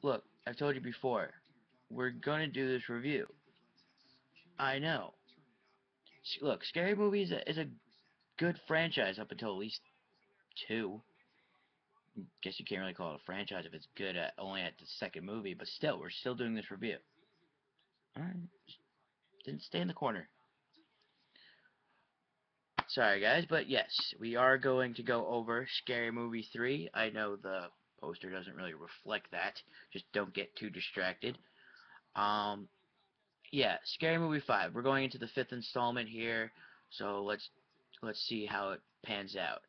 look, I've told you before, we're gonna do this review. I know. Look, Scary Movie is a good franchise up until at least two. Guess you can't really call it a franchise if it's good at only at the second movie, but still, we're still doing this review. Alright, didn't stay in the corner. Sorry guys, but yes, we are going to go over Scary Movie 3. I know the poster doesn't really reflect that. Just don't get too distracted. Um, yeah, Scary Movie 5. We're going into the fifth installment here, so let's see how it pans out.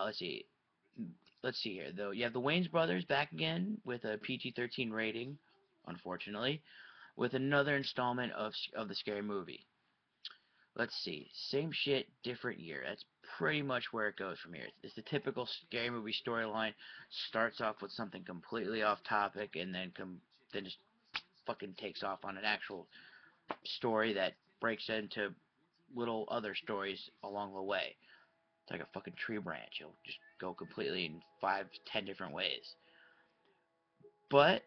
Let's see. Let's see here. Though you have the Wayans brothers back again with a PG-13 rating, unfortunately, with another installment of the Scary Movie. Let's see. Same shit, different year. That's pretty much where it goes from here. It's the typical Scary Movie storyline. Starts off with something completely off topic, and then just fucking takes off on an actual story that breaks into little other stories along the way. It's like a fucking tree branch. It'll just go completely in 5, 10 different ways. But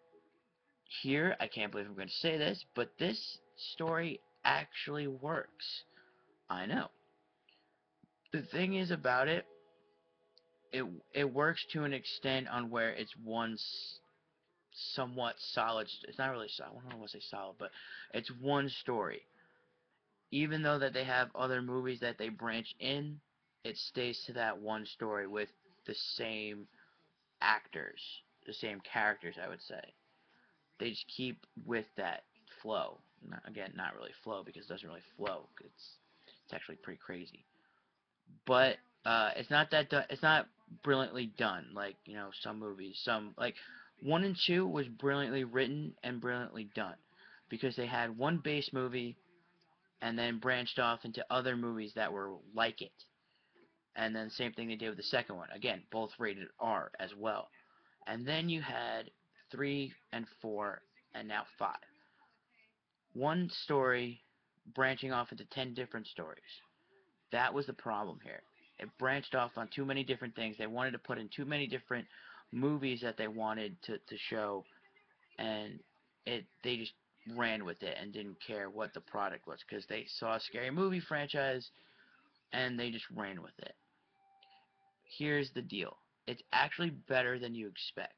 here, I can't believe I'm going to say this, but this story actually works. I know. The thing is about it it works to an extent on where it's one somewhat solid. It's not really solid. I don't want to say solid, but it's one story. Even though that they have other movies that they branch in, it stays to that one story with the same actors, the same characters, I would say. They just keep with that flow. Again, not really flow because it doesn't really flow. It's actually pretty crazy. But it's not that it's not brilliantly done like some movies. Some like 1 and 2 was brilliantly written and brilliantly done because they had one base movie and then branched off into other movies that were like it. And then same thing they did with the second one. Again, both rated R as well. And then you had 3 and 4 and now 5. One story branching off into 10 different stories. That was the problem here. It branched off on too many different things. They wanted to put in too many different movies that they wanted to show, and they just ran with it and didn't care what the product was because they saw a scary movie franchise and they just ran with it. Here's the deal. It's actually better than you expect.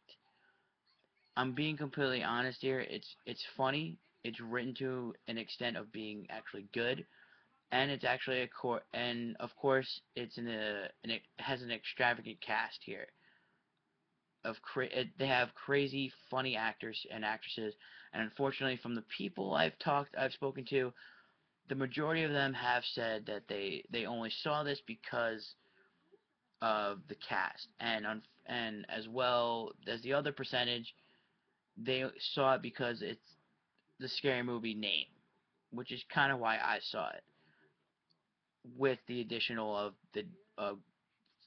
I'm being completely honest here. It's funny. It's written to an extent of being actually good, and it's actually and of course it has an extravagant cast here. They have crazy funny actors and actresses, and unfortunately, from the people I've spoken to, the majority of them have said that they only saw this because of the cast, and as well as the other percentage, they saw it because it's the Scary Movie name, which is kind of why I saw it, with the additional of the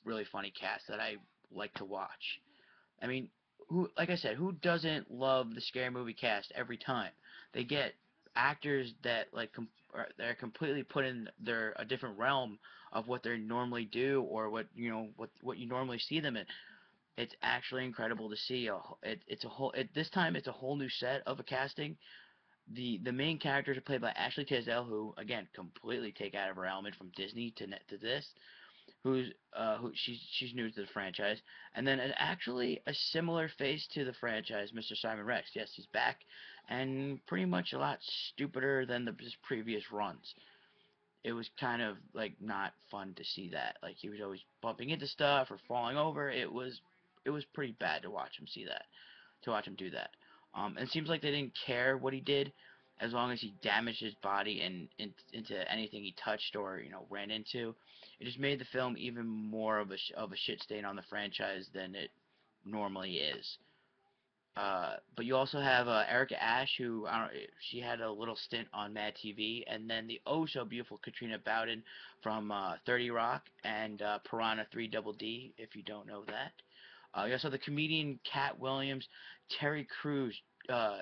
really funny cast that I like to watch. I mean, like I said, who doesn't love the Scary Movie cast every time? They get actors that they're completely put in a different realm of what they normally do or what you normally see them in. It's actually incredible to see. It's a whole. This time it's a whole new set of a casting. The main characters are played by Ashley Tisdale, who again completely take out of her element from Disney to this. Who she's new to the franchise, and then actually a similar face to the franchise, Mr. Simon Rex. Yes, he's back, and pretty much a lot stupider than his previous runs. It was kind of like not fun to see that. Like he was always bumping into stuff or falling over. It was pretty bad to watch him see that, to watch him do that. And it seems like they didn't care what he did, as long as he damaged his body into anything he touched or ran into. It just made the film even more of a shit stain on the franchise than it normally is. But you also have Erica Ashe, who she had a little stint on Mad TV, and then the oh so beautiful Katrina Bowden from 30 Rock and Piranha 3 Double D, if you don't know that. You also have the comedian Cat Williams, Terry Crews, uh,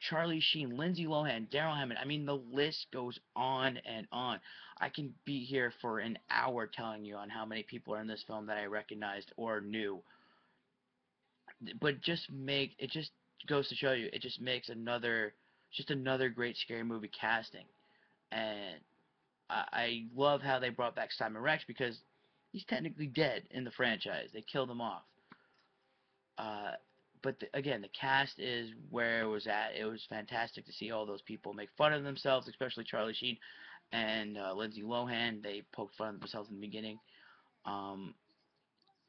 Charlie Sheen, Lindsay Lohan, Daryl Hammond. I mean, the list goes on and on. I can be here for an hour telling you on how many people are in this film that I recognized or knew, but just goes to show you, it just makes another great scary movie casting. And I love how they brought back Simon Rex because he's technically dead in the franchise. They killed him off. Uh, but again, the cast is where it was at. It was fantastic to see all those people make fun of themselves, especially Charlie Sheen and Lindsay Lohan. They poked fun of themselves in the beginning. Um,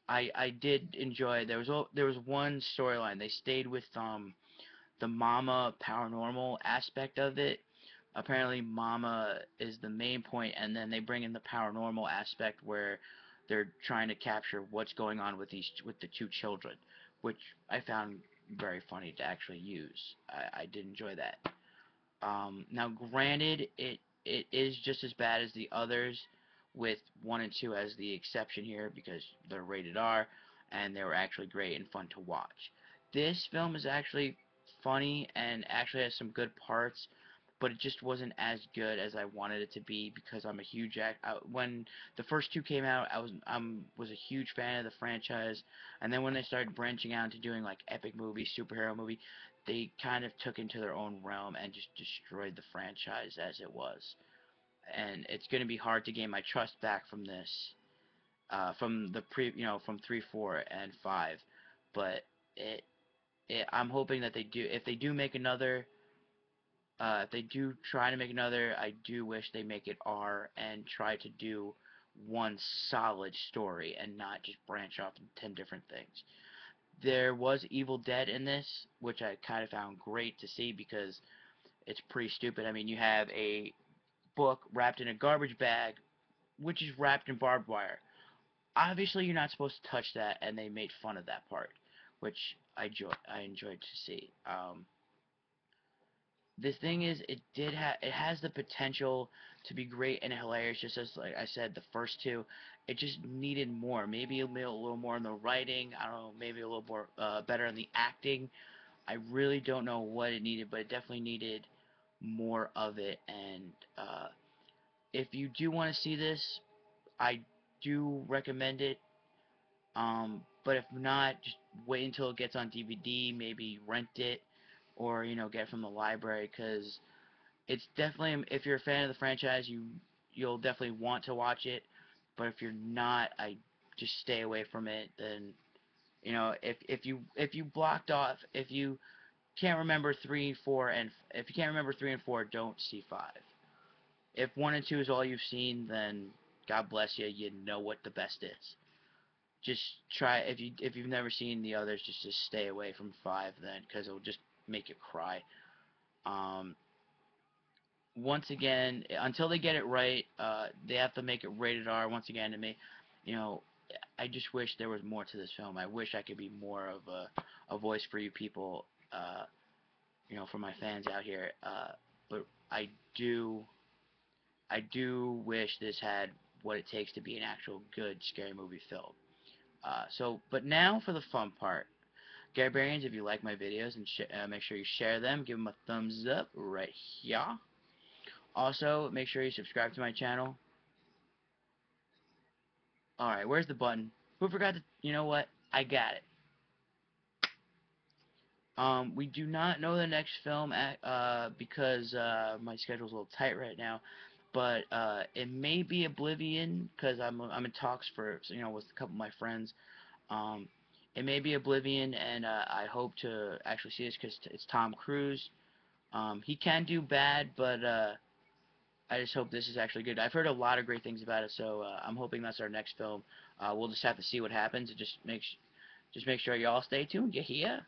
I did enjoy. There was one storyline. They stayed with the Mama paranormal aspect of it. Apparently, Mama is the main point, and then they bring in the paranormal aspect where they're trying to capture what's going on with the two children, which I found very funny to actually use. I did enjoy that. Now, granted, it is just as bad as the others, with 1 and 2 as the exception here because they're rated R and they were actually great and fun to watch. This film is actually funny and actually has some good parts, but it just wasn't as good as I wanted it to be because I'm a huge when the first two came out, I was a huge fan of the franchise, and then when they started branching out into doing like epic movies, superhero movie, they kind of took into their own realm and just destroyed the franchise as it was. And it's going to be hard to gain my trust back from this, from the from 3, 4, and 5. But I'm hoping that they do. If they do try to make another, I do wish they make it R and try to do one solid story and not just branch off into 10 different things. There was Evil Dead in this, which I kind of found great to see because it's pretty stupid. I mean, you have a book wrapped in a garbage bag, which is wrapped in barbed wire. Obviously, you're not supposed to touch that, and they made fun of that part, which I enjoyed to see. The thing is, it has the potential to be great and hilarious, just as like I said, the first two. It just needed more, maybe a little more in the writing. I don't know, maybe a little more better in the acting. I really don't know what it needed, but it definitely needed more of it. And if you do want to see this, I do recommend it. But if not, just wait until it gets on DVD. Maybe rent it, or get it from the library, because it's definitely, if you're a fan of the franchise, you'll definitely want to watch it. But if you're not, I just stay away from it. Then if you blocked off, if you can't remember 3, 4, and if you can't remember 3 and 4, don't see 5. If 1 and 2 is all you've seen, then God bless you. You know what the best is. Just try, if you've never seen the others, just stay away from 5 then, because it'll just make you cry. Um, Once again, until they get it right, they have to make it rated R. Once again, to me, you know, I just wish there was more to this film. I wish I could be more of a voice for you people, for my fans out here. But do, I do wish this had what it takes to be an actual good scary movie film. But now for the fun part. Garbarians, if you like my videos, and make sure you share them, give them a thumbs up right here. Also, make sure you subscribe to my channel. Alright, where's the button? Who forgot to... You know what? I got it. We do not know the next film because my schedule's a little tight right now. But it may be Oblivion because I'm in talks for with a couple of my friends. Um, it may be Oblivion, and I hope to actually see this because it's Tom Cruise. He can do bad, but I just hope this is actually good. I've heard a lot of great things about it, so I'm hoping that's our next film. We'll just have to see what happens. And just make sure y'all stay tuned. You hear?